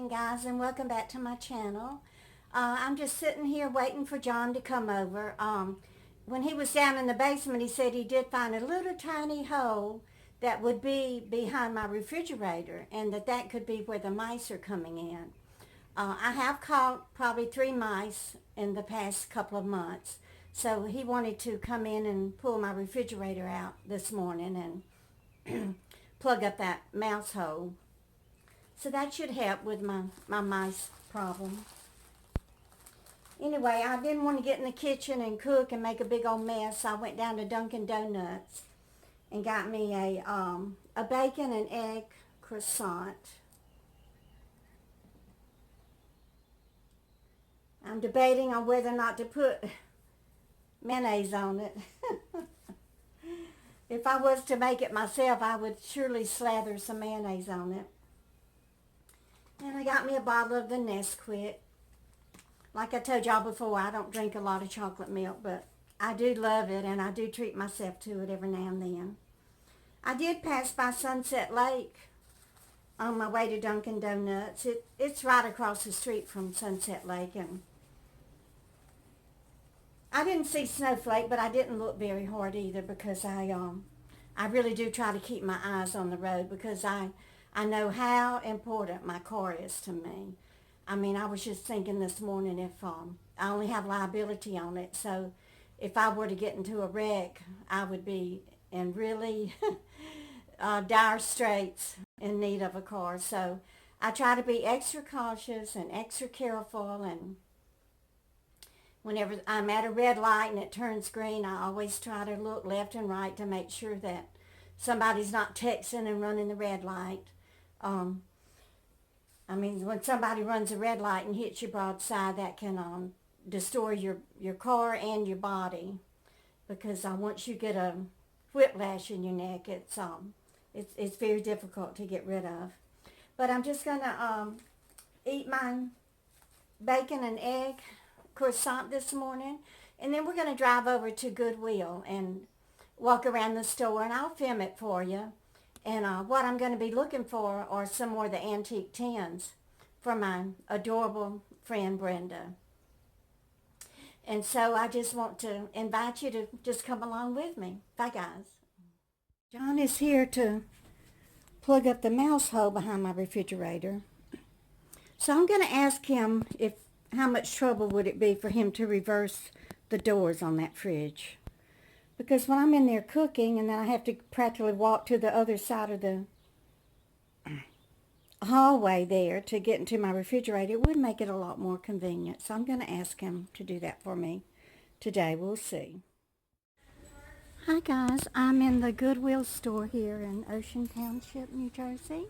guys, and welcome back to my channel. I'm just sitting here waiting for John to come over. When he was down in the basement, he said he did find a little tiny hole that would be behind my refrigerator, and that could be where the mice are coming in. I have caught probably 3 mice in the past couple of months, so he wanted to come in and pull my refrigerator out this morning and plug up that mouse hole. So that should help with my mice problem. Anyway, I didn't want to get in the kitchen and cook and make a big old mess. So I went down to Dunkin' Donuts and got me a bacon and egg croissant. I'm debating on whether or not to put mayonnaise on it. If I was to make it myself, I would surely slather some mayonnaise on it. And I got me a bottle of the Nesquik. Like I told y'all before, I don't drink a lot of chocolate milk, but I do love it, and I do treat myself to it every now and then. I did pass by Sunset Lake on my way to Dunkin' Donuts. It's right across the street from Sunset Lake, and I didn't see Snowflake, but I didn't look very hard either because I really do try to keep my eyes on the road because I know how important my car is to me. I mean, I was just thinking this morning if I only have liability on it, so if I were to get into a wreck, I would be in really dire straits in need of a car. So I try to be extra cautious and extra careful, and whenever I'm at a red light and it turns green, I always try to look left and right to make sure that somebody's not texting and running the red light. I mean, when somebody runs a red light and hits you broadside, that can destroy your car and your body, because once you get a whiplash in your neck, it's very difficult to get rid of. But I'm just gonna eat my bacon and egg croissant this morning, and then we're gonna drive over to Goodwill and walk around the store, and I'll film it for you. And what I'm going to be looking for are some more of the antique tins for my adorable friend Brenda. And so I just want to invite you to just come along with me. Bye, guys. John is here to plug up the mouse hole behind my refrigerator. So I'm going to ask him how much trouble would it be for him to reverse the doors on that fridge. Because when I'm in there cooking and then I have to practically walk to the other side of the hallway there to get into my refrigerator, it would make it a lot more convenient. So I'm going to ask him to do that for me today. We'll see. Hi guys, I'm in the Goodwill store here in Ocean Township, New Jersey.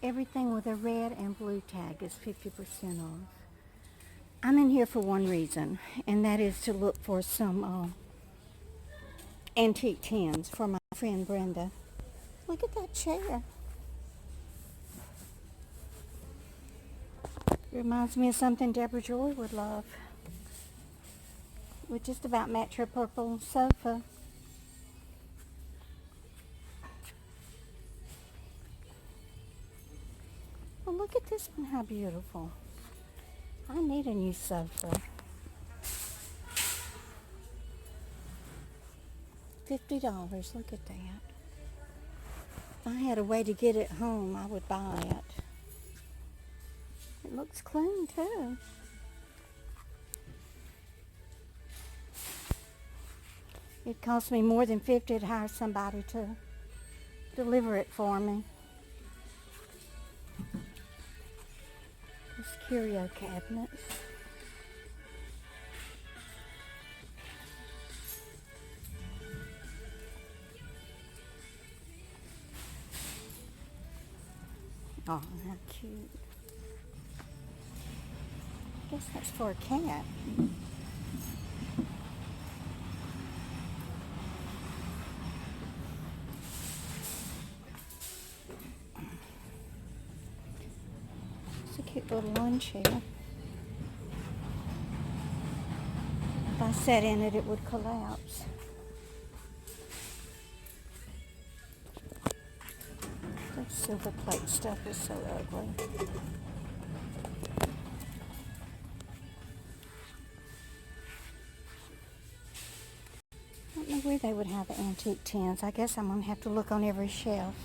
Everything with a red and blue tag is 50% off. I'm in here for one reason, and that is to look for some antique tins for my friend Brenda. Look at that chair. Reminds me of something Deborah Joy would love. Would just about match her purple sofa. Well, look at this one, how beautiful. I need a new sofa. $50, look at that. If I had a way to get it home, I would buy it. It looks clean too. It cost me more than $50 to hire somebody to deliver it for me. This curio cabinets. Oh, how cute. I guess that's for a cat. It's a cute little lawn chair. If I sat in it, it would collapse. Silver plate stuff is so ugly. where they would have antique tins. I guess I'm going to have to look on every shelf.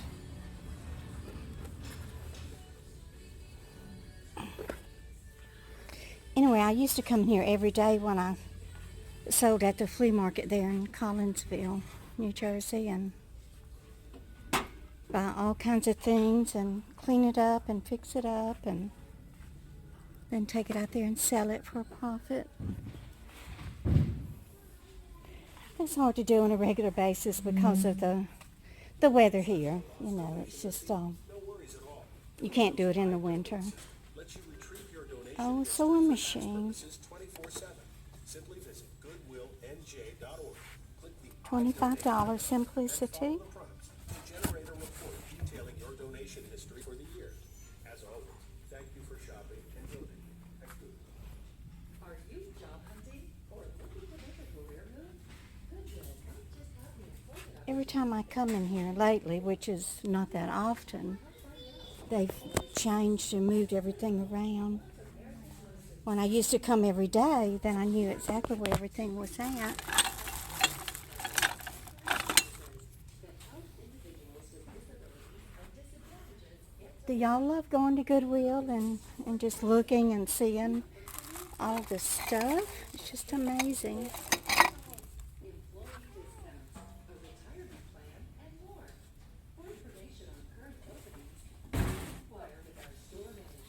Anyway, I used to come here every day when I sold at the flea market there in Collinsville, New Jersey, and buy all kinds of things and clean it up and fix it up and then take it out there and sell it for a profit. It's hard to do on a regular basis because of the weather here. You know, it's just, you can't do it in the winter. Oh, sewing machine. $25 Simplicity. Every time I come in here lately, which is not that often, they've changed and moved everything around. When I used to come every day, then I knew exactly where everything was at. Do y'all love going to Goodwill and just looking and seeing all the stuff? It's just amazing.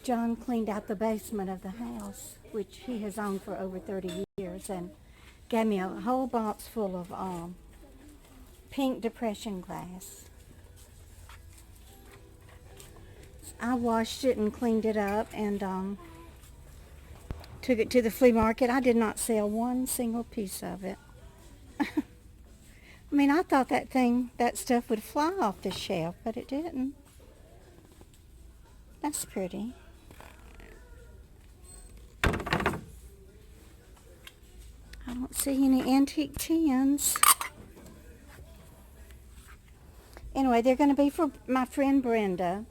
John cleaned out the basement of the house, which he has owned for over 30 years, and gave me a whole box full of pink depression glass. I washed it and cleaned it up and took it to the flea market. I did not sell one single piece of it. I mean, I thought that stuff would fly off the shelf, but it didn't. That's pretty. I don't see any antique tins. Anyway, they're going to be for my friend Brenda.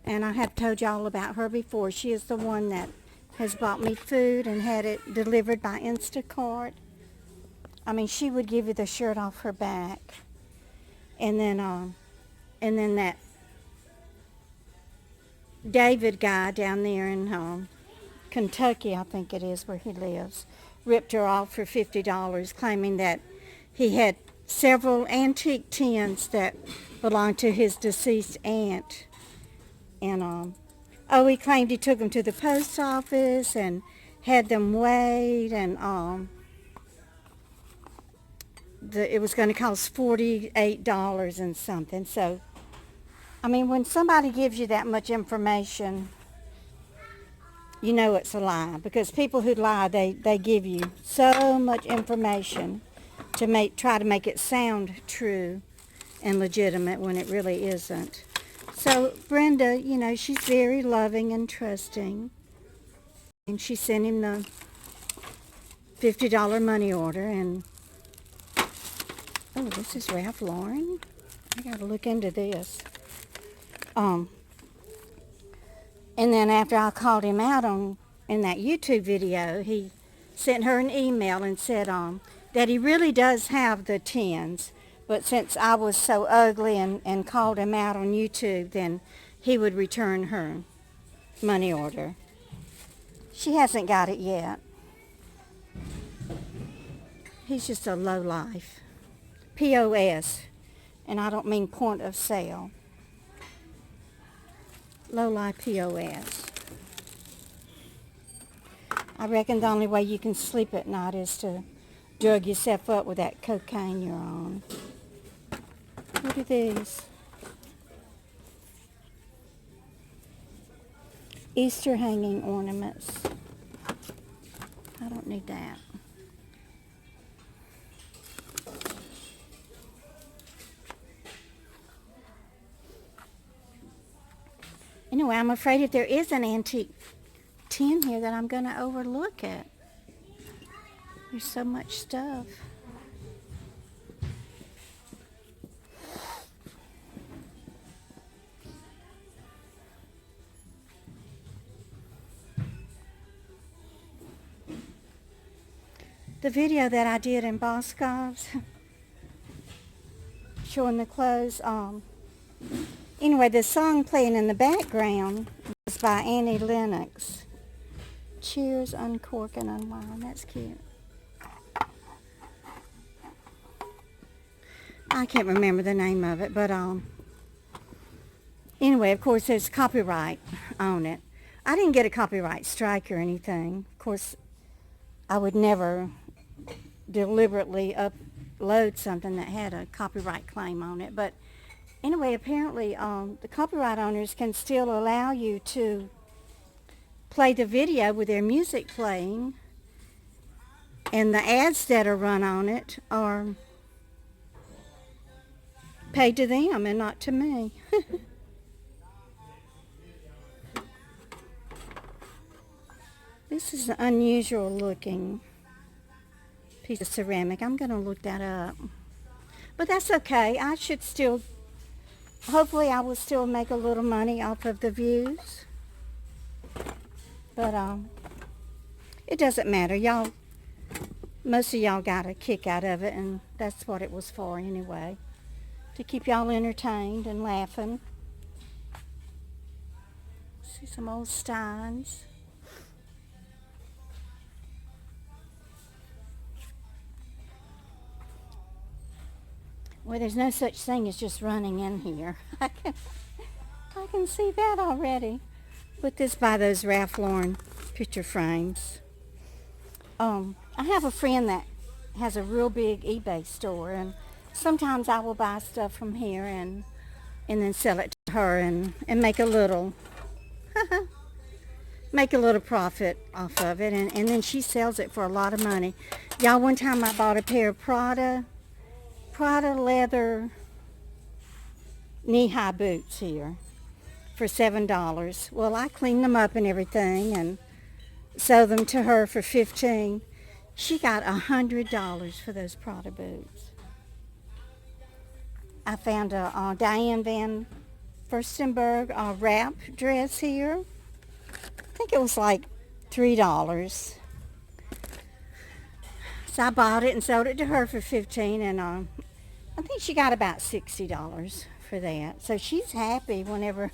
And I have told y'all about her before. She is the one that has bought me food and had it delivered by Instacart. I mean, she would give you the shirt off her back. And then that David guy down there in Kentucky, I think it is where he lives, ripped her off for $50, claiming that he had several antique tins that belonged to his deceased aunt. And, he claimed he took them to the post office and had them weighed, and it was going to cost $48 and something. So, I mean, when somebody gives you that much information, you know it's a lie, because people who lie, they give you so much information to try to make it sound true and legitimate when it really isn't. So Brenda, you know, she's very loving and trusting, and she sent him the $50 money order. And oh, this is Ralph Lauren. I gotta look into this. And then after I called him out in that YouTube video, he sent her an email and said that he really does have the tins. But since I was so ugly and called him out on YouTube, then he would return her money order. She hasn't got it yet. He's just a lowlife. POS. And I don't mean point of sale. Lowlife POS. I reckon the only way you can sleep at night is to drug yourself up with that cocaine you're on. Look at these. Easter hanging ornaments. I don't need that. Anyway, I'm afraid if there is an antique tin here that I'm going to overlook it. There's so much stuff. The video that I did in Boscov's, showing the clothes. Anyway, the song playing in the background was by Annie Lennox. Cheers, uncork and unwind. That's cute. I can't remember the name of it, but anyway, of course, there's copyright on it. I didn't get a copyright strike or anything. Of course, I would never deliberately upload something that had a copyright claim on it. But anyway, apparently, the copyright owners can still allow you to play the video with their music playing, and the ads that are run on it are paid to them and not to me. This is an unusual looking piece of ceramic. I'm going to look that up. But that's okay. I should still, hopefully I will still make a little money off of the views. But it doesn't matter. Y'all, most of y'all got a kick out of it, and that's what it was for anyway. To keep y'all entertained and laughing. See some old steins. Well, there's no such thing as just running in here. I can see that already. Put this by those Ralph Lauren picture frames. I have a friend that has a real big eBay store, and sometimes I will buy stuff from here and then sell it to her and make a little make a little profit off of it, and then she sells it for a lot of money. Y'all, one time I bought a pair of Prada leather knee-high boots here for $7. Well, I cleaned them up and everything and sold them to her for $15. She got $100 for those Prada boots. I found a Diane Van Furstenberg wrap dress here. I think it was like $3. So I bought it and sold it to her for $15, and I think she got about $60 for that. So she's happy whenever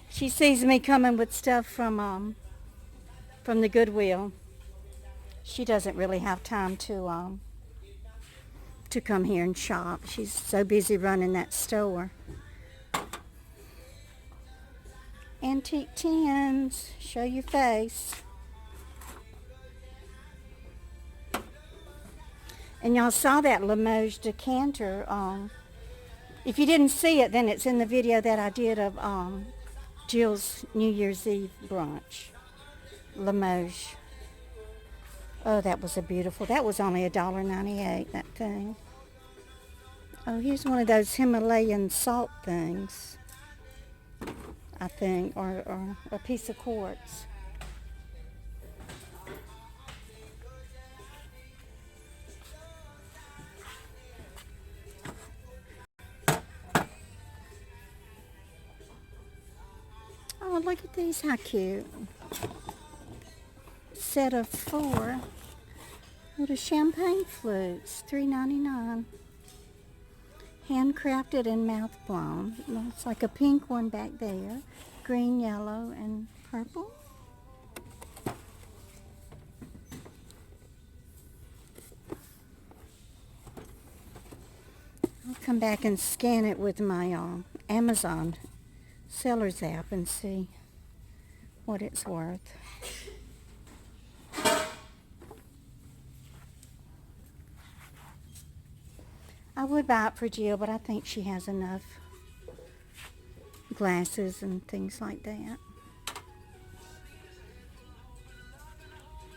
she sees me coming with stuff from the Goodwill. She doesn't really have time to come here and shop. She's so busy running that store. Antique tins. Show your face. And y'all saw that Limoges decanter. If you didn't see it, then it's in the video that I did of Jill's New Year's Eve brunch. Limoges. Oh, that was that was only $1.98, that thing. Oh, here's one of those Himalayan salt things, I think, or a piece of quartz. Oh, look at these, how cute. Set of 4 little champagne flutes, $3.99. Handcrafted and mouth blown. Looks like a pink one back there. Green, yellow, and purple. I'll come back and scan it with my Amazon Sellers app and see what it's worth. I would buy it for Jill, but I think she has enough glasses and things like that.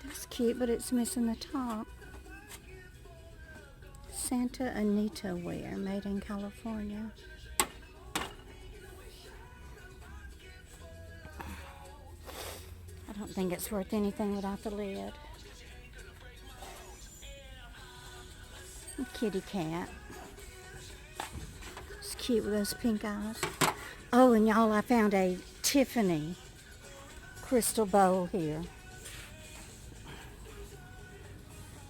That's cute, but it's missing the top. Santa Anita wear, made in California. I don't think it's worth anything without the lid. A kitty cat. It's cute with those pink eyes. Oh, and y'all, I found a Tiffany crystal bowl here.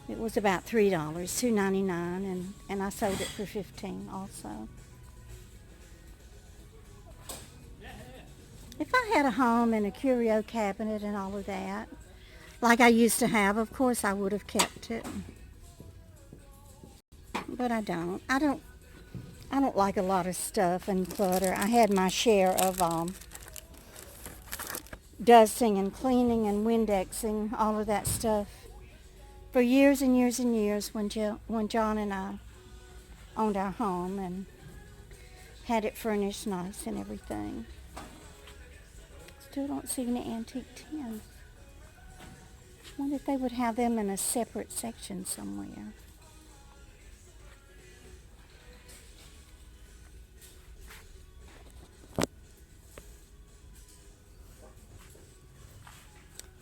It was about $3, $2.99, and I sold it for $15 also. If I had a home and a curio cabinet and all of that, like I used to have, of course I would have kept it. But I don't. I don't like a lot of stuff and clutter. I had my share of dusting and cleaning and Windexing, all of that stuff, for years and years and years when John and I owned our home and had it furnished nice and everything. Still don't see any antique tins. Wonder if they would have them in a separate section somewhere.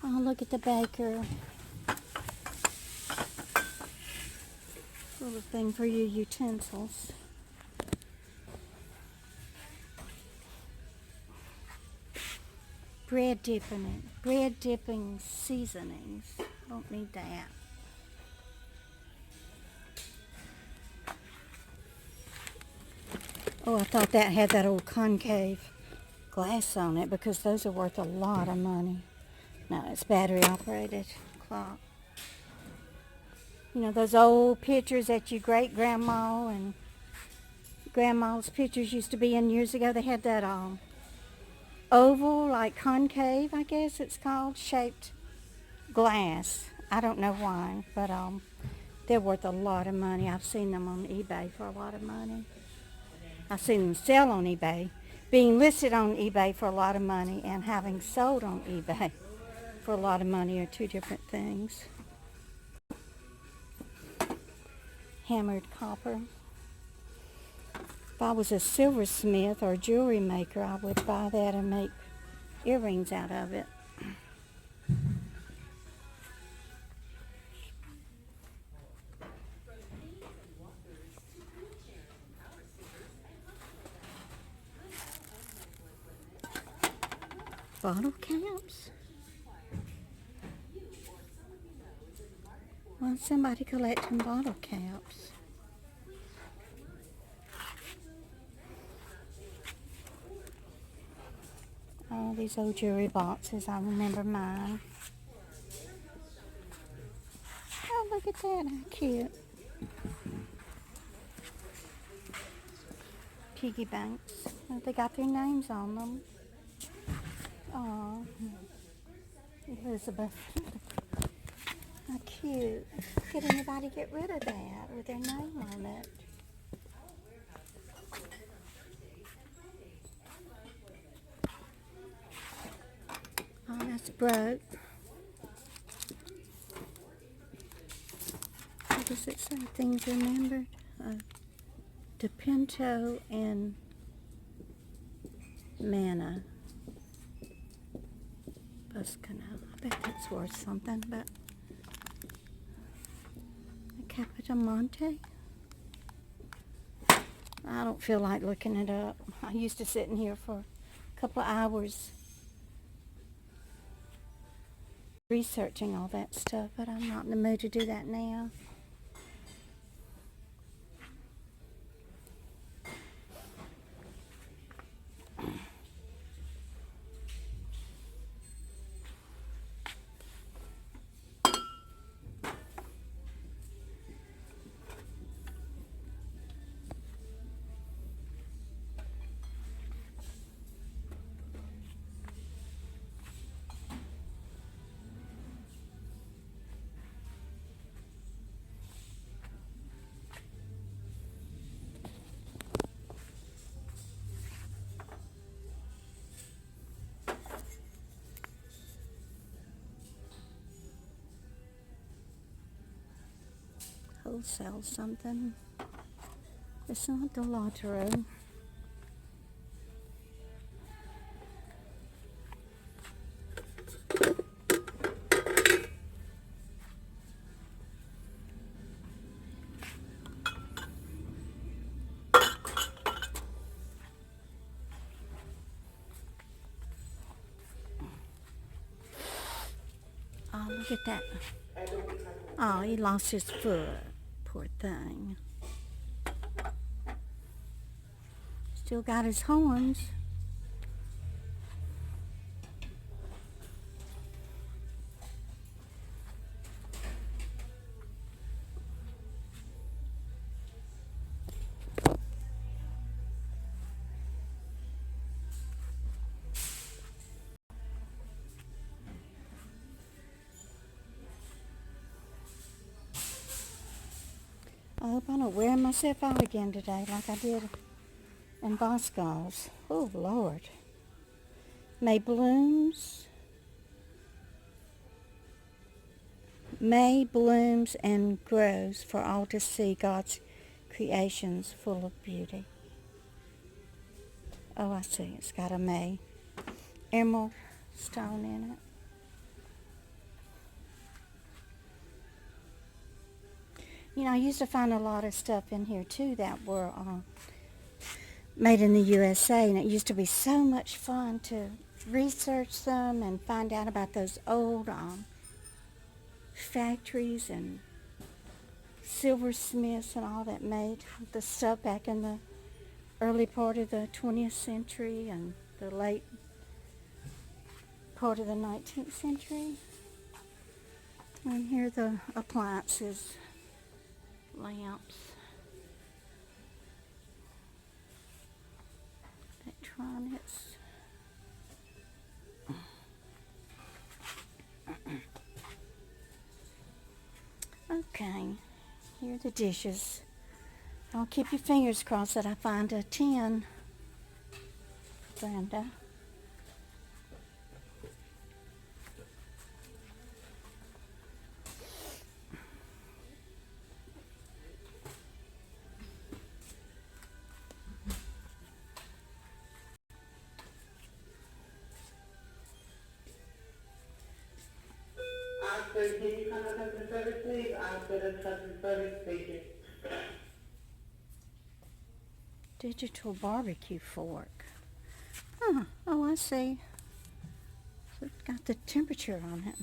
Oh, look at the baker. Little thing for your utensils. Bread dipping it. Bread dipping seasonings. Don't need that. Oh, I thought that had that old concave glass on it because those are worth a lot of money. No, it's battery operated clock. You know, those old pictures that your great-grandma and grandma's pictures used to be in years ago. They had that oval, like concave, I guess it's called, shaped glass. I don't know why, but they're worth a lot of money. I've seen them on eBay for a lot of money. I've seen them sell on eBay. Being listed on eBay for a lot of money and having sold on eBay for a lot of money are two different things. Hammered copper. If I was a silversmith or jewelry maker, I would buy that and make earrings out of it. Bottle caps? Well, somebody collecting bottle caps. Oh, these old jewelry boxes. I remember mine. Oh, look at that. How cute. Piggy banks. They got their names on them. Oh, Elizabeth. How cute. Could anybody get rid of that with their name on it? Oh, that's broke. What does it say? Things remembered? DePinto and Manna. Buscano. I bet that's worth something, but Capitamonte? I don't feel like looking it up. I used to sit in here for a couple of hours researching all that stuff, but I'm not in the mood to do that now. Wholesale something. It's not the lottery. Oh, look at that. Oh, he lost his foot. Poor thing. Still got his horns. I hope I don't wear myself out again today like I did in Bosco's. Oh, Lord. May blooms and grows for all to see, God's creations full of beauty. Oh, I see. It's got a May emerald stone in it. You know, I used to find a lot of stuff in here, too, that were made in the USA, and it used to be so much fun to research them and find out about those old factories and silversmiths and all that made the stuff back in the early part of the 20th century and the late part of the 19th century. And here are the appliances, lamps, electronics. Okay, here are the dishes. I'll keep your fingers crossed that I find a tin, Glenda. Can you come to customer service, please? I'm good at customer service, thank you. Digital barbecue fork. Huh. Oh, I see. So it's got the temperature on it.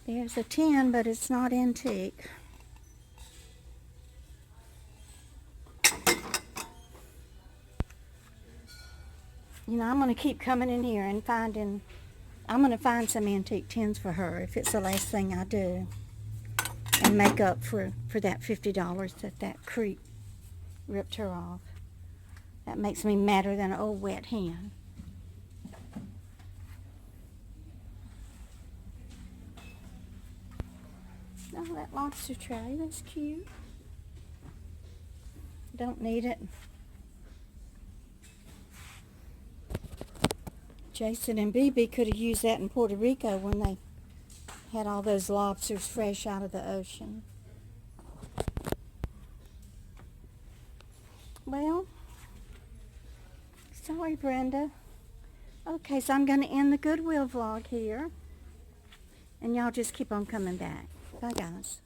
There's a tin, but it's not antique. You know, I'm going to keep coming in here and I'm going to find some antique tins for her if it's the last thing I do. And make up for that $50 that creep ripped her off. That makes me madder than an old wet hen. Oh, that lobster tray, that's cute. Don't need it. Jason and BB could have used that in Puerto Rico when they had all those lobsters fresh out of the ocean. Well, sorry, Brenda. Okay, so I'm going to end the Goodwill vlog here. And y'all just keep on coming back. Bye, guys.